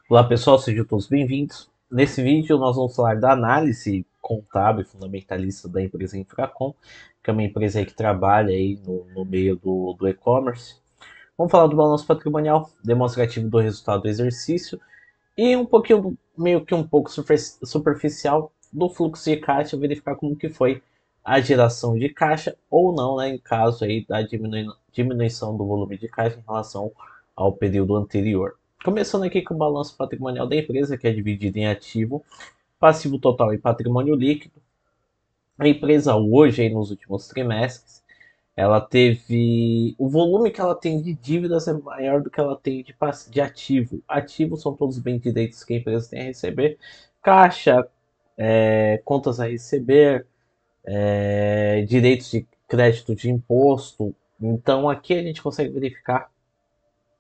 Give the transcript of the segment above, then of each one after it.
Olá pessoal, sejam todos bem-vindos. Nesse vídeo nós vamos falar da análise contábil e fundamentalista da empresa Infracom, que é uma empresa aí que trabalha aí no meio do e-commerce. Vamos falar do balanço patrimonial, demonstrativo do resultado do exercício e um pouquinho, meio que um pouco superficial do fluxo de caixa, verificar como que foi a geração de caixa ou não, né, em caso aí da diminuição do volume de caixa em relação ao período anterior. Começando aqui com o balanço patrimonial da empresa, que é dividido em ativo, passivo total e patrimônio líquido. A empresa hoje, aí, nos últimos trimestres, ela teve. O volume que ela tem de dívidas é maior do que ela tem de ativo. Ativos são todos os bens e direitos que a empresa tem a receber. Caixa, contas a receber, direitos de crédito de imposto. Então aqui a gente consegue verificar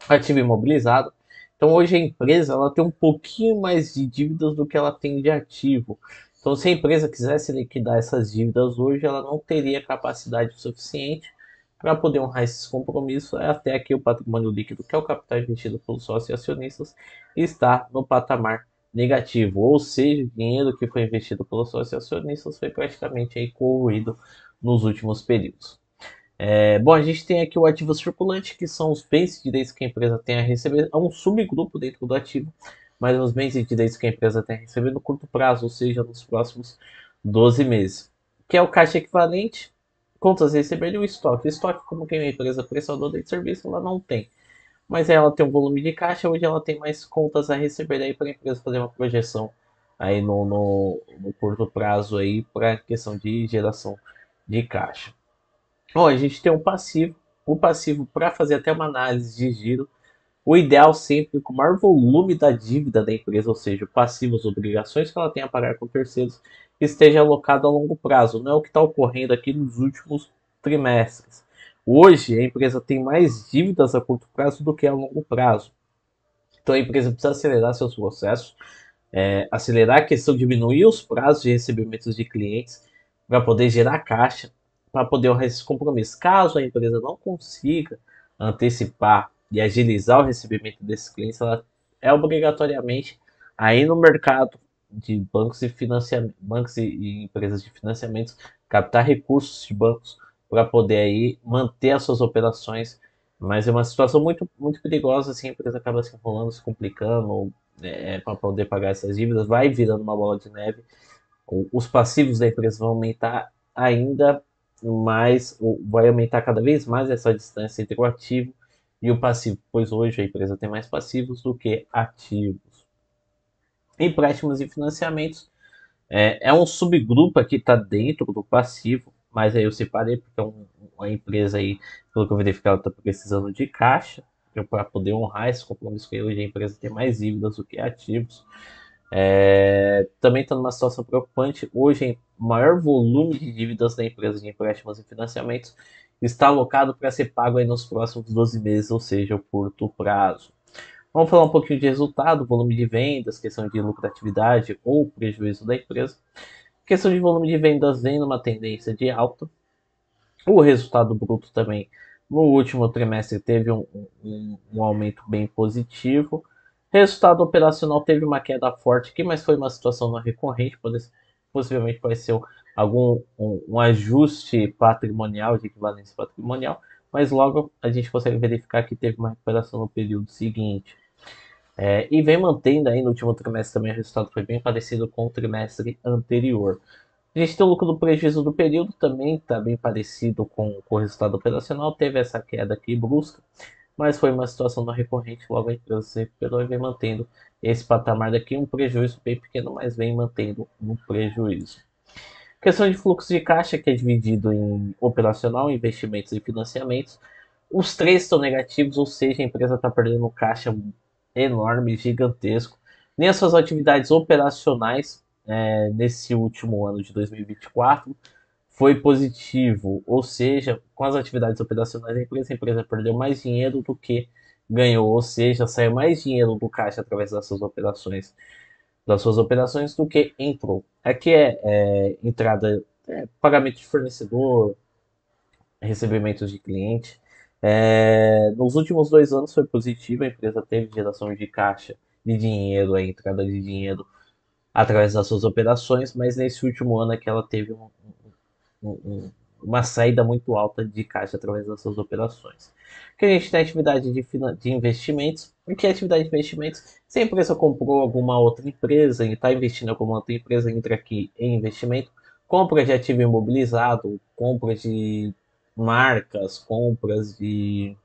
ativo imobilizado. Então hoje a empresa ela tem um pouquinho mais de dívidas do que ela tem de ativo. Então se a empresa quisesse liquidar essas dívidas hoje, ela não teria capacidade suficiente para poder honrar esses compromissos. Até aqui o patrimônio líquido, que é o capital investido pelos sócios e acionistas, está no patamar negativo, ou seja, o dinheiro que foi investido pelos sócios e acionistas foi praticamente aí corroído nos últimos períodos. Bom, a gente tem aqui o ativo circulante, que são os bens e direitos que a empresa tem a receber. É um subgrupo dentro do ativo, mas os bens e direitos que a empresa tem a receber no curto prazo, ou seja, nos próximos 12 meses. Que é o caixa equivalente, contas a receber e o estoque. O estoque, como que é uma empresa prestadora de serviço, ela não tem. Mas aí ela tem um volume de caixa, hoje ela tem mais contas a receber aí para a empresa fazer uma projeção aí no curto prazo aí para a questão de geração de caixa. Bom, a gente tem um passivo. O passivo, para fazer até uma análise de giro, o ideal sempre com o maior volume da dívida da empresa, ou seja, o passivo, as obrigações que ela tem a pagar com terceiros, esteja alocado a longo prazo. Não é o que está ocorrendo aqui nos últimos trimestres. Hoje, a empresa tem mais dívidas a curto prazo do que a longo prazo. Então, a empresa precisa acelerar seus processos, acelerar a questão de diminuir os prazos de recebimentos de clientes para poder gerar caixa, para poder honrar esses compromissos. Caso a empresa não consiga antecipar e agilizar o recebimento desses clientes, ela é obrigatoriamente aí no mercado de bancos e financiamento, bancos e empresas de financiamentos, captar recursos de bancos para poder aí manter as suas operações. Mas é uma situação muito perigosa, assim, a empresa acaba se enrolando, se complicando, para poder pagar essas dívidas, vai virando uma bola de neve. Os passivos da empresa vão aumentar ainda mais, vai aumentar cada vez mais essa distância entre o ativo e o passivo, pois hoje a empresa tem mais passivos do que ativos. Empréstimos e financiamentos é um subgrupo aqui, está dentro do passivo, mas aí eu separei porque uma empresa aí, pelo que eu verifiquei, ela está precisando de caixa para poder honrar esse compromisso que hoje a empresa tem mais dívidas do que ativos. Também está numa situação preocupante. Hoje, o maior volume de dívidas da empresa de empréstimos e financiamentos está alocado para ser pago aí nos próximos 12 meses, ou seja, o curto prazo. Vamos falar um pouquinho de resultado, volume de vendas, questão de lucratividade ou prejuízo da empresa. Questão de volume de vendas vem numa tendência de alta. O resultado bruto também no último trimestre teve um aumento bem positivo. Resultado operacional teve uma queda forte aqui, mas foi uma situação não recorrente, possivelmente pode ser um ajuste patrimonial, de equivalência patrimonial, mas logo a gente consegue verificar que teve uma recuperação no período seguinte. E vem mantendo aí no último trimestre também o resultado foi bem parecido com o trimestre anterior. A gente tem o lucro do prejuízo do período também, está bem parecido com o resultado operacional, teve essa queda aqui brusca, mas foi uma situação não recorrente, logo a empresa se recuperou e vem mantendo esse patamar daqui, um prejuízo bem pequeno, mas vem mantendo um prejuízo. Questão de fluxo de caixa, que é dividido em operacional, investimentos e financiamentos. Os três estão negativos, ou seja, a empresa está perdendo um caixa enorme, gigantesco. Nem as suas atividades operacionais nesse último ano de 2024 foi positivo, ou seja, com as atividades operacionais da empresa, a empresa perdeu mais dinheiro do que ganhou, ou seja, saiu mais dinheiro do caixa através das suas operações do que entrou. Aqui entrada, pagamento de fornecedor, recebimentos de cliente. Nos últimos 2 anos foi positivo, a empresa teve geração de caixa de dinheiro, a entrada de dinheiro através das suas operações, mas nesse último ano é que ela teve uma saída muito alta de caixa através das suas operações. Que a gente tem atividade de investimentos. O que é atividade de investimentos? Se a empresa comprou alguma outra empresa e está investindo em alguma outra empresa, entra aqui em investimento. Compra de ativo imobilizado, compra de marcas, compras de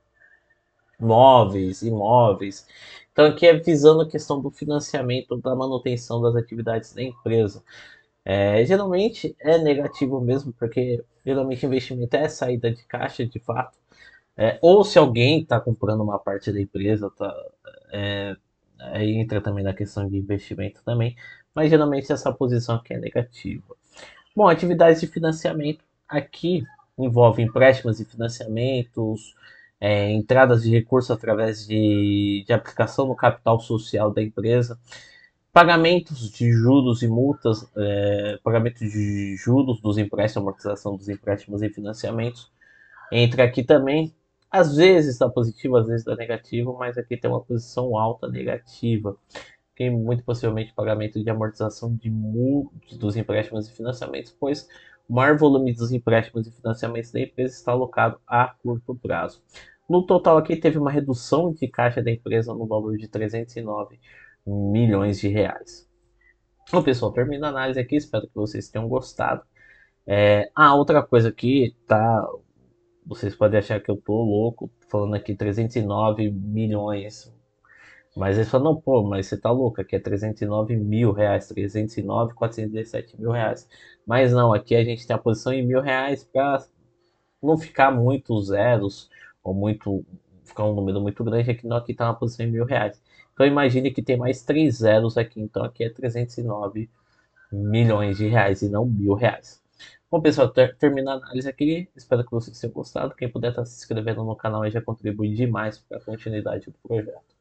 móveis, imóveis. Então aqui é visando a questão do financiamento da manutenção das atividades da empresa. Geralmente é negativo mesmo, porque geralmente investimento é saída de caixa de fato. Ou se alguém está comprando uma parte da empresa, é, aí entra também na questão de investimento também, mas geralmente essa posição aqui é negativa. Bom, atividades de financiamento aqui envolve empréstimos e financiamentos, entradas de recursos através de aplicação no capital social da empresa, pagamentos de juros e multas, pagamento de juros dos empréstimos, amortização dos empréstimos e financiamentos. Entra aqui também, às vezes está positivo, às vezes está negativo, mas aqui tem uma posição alta negativa. Tem muito possivelmente pagamento de amortização dos empréstimos e financiamentos, pois o maior volume dos empréstimos e financiamentos da empresa está alocado a curto prazo. No total aqui teve uma redução de caixa da empresa no valor de 309 milhões de reais. Bom, pessoal, termina a análise aqui, espero que vocês tenham gostado. Outra coisa aqui, tá? Vocês podem achar que eu tô louco, falando aqui 309 milhões. Mas eles falam, não, pô, mas você tá louco, aqui é 309 mil reais, 309, 417 mil reais. Mas não, aqui a gente tem a posição em mil reais para não ficar muito zeros, ou muito, ficar um número muito grande, aqui não, aqui tá uma posição em mil reais. Então imagine que tem mais três zeros aqui, então aqui é 309 milhões de reais e não mil reais. Bom, pessoal, termina a análise aqui. Espero que vocês tenham gostado. Quem puder estar se inscrevendo no canal aí já contribui demais para a continuidade do projeto.